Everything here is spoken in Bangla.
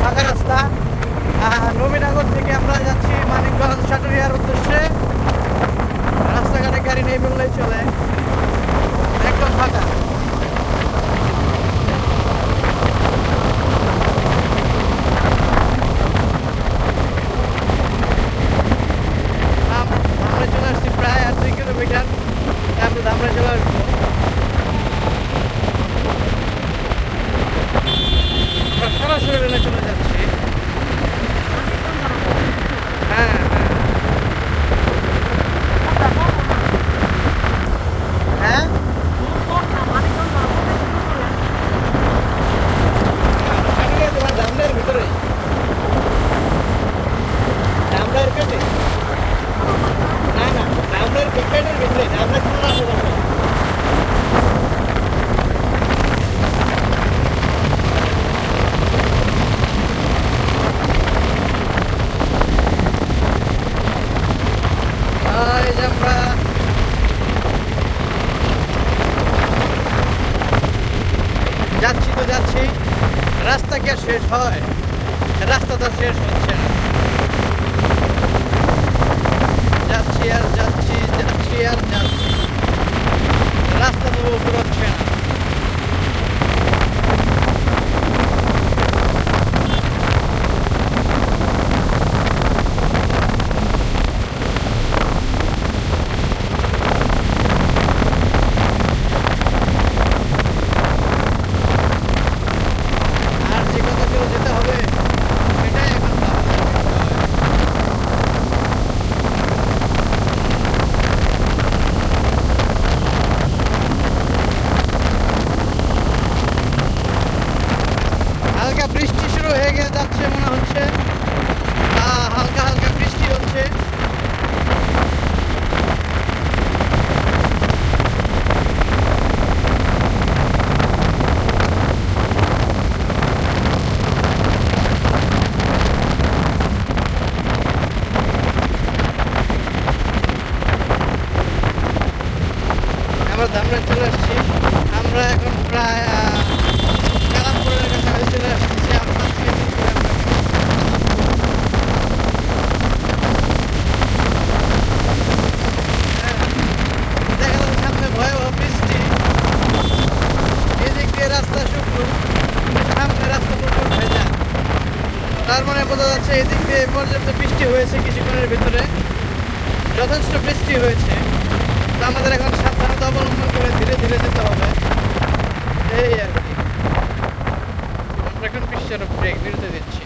ফাঁকা রাস্তা। নবীনগর থেকে আমরা যাচ্ছি মানিকগঞ্জ সাটুরিয়ার উদ্দেশ্যে। রাস্তাঘাটে গাড়ি নেই বললেই চলে, একদম ফাঁকা। আমরা চলে আসছি প্রায় আর 2 কিলোমিটার, আমরা ধামরাই চলে আসবো। সরাসরি রেলে চলে যাচ্ছি। হ্যাঁ হ্যাঁ হ্যাঁ, তোমার ধামরাইয়ের ভিতরেই, ধামরাইয়ের পেটে। না না, ধামরাইয়ের পেটের ভিতরে, ধামরাই কোনো রাস্তা যাবে। এই যে আমরা যাচ্ছি তো যাচ্ছি, রাস্তা কি আর শেষ হয়? রাস্তা তো শেষ হচ্ছে না। যাচ্ছি আর যাচ্ছি, যাচ্ছি আর যাচ্ছি, রাস্তা তো বেরোচ্ছে না। আর যে কথা ছিল যেতে হবে, সেটাই এখন ভাবনার বিষয়। হালকা বৃষ্টি শুরু হয়ে যাচ্ছে মনে হচ্ছে। হালকা হালকা বৃষ্টি হচ্ছে। আমরা ধামরাই চলে আসছি। আমরা এখন প্রায় কালামপুরের কাছাকাছি চলে আসছি। আমরা থেকে দিন করে আমরা দেখা যাচ্ছে সামনে ভয়াবহ বৃষ্টি, এদিক দিয়ে রাস্তা শুকনো, সামনে রাস্তা প্রচুর ভেজা। তার মানে বোঝা যাচ্ছে এদিক দিয়ে পর্যাপ্ত বৃষ্টি হয়েছে কিছুক্ষণের ভিতরে, যথেষ্ট বৃষ্টি হয়েছে। তো আমাদের এখন সাবধানতা অবলম্বন করে ধীরে ধীরে যেতে হবে, এই আর কি। আমরা এখন বিশ্বের ব্রেক বিরতি দিচ্ছি।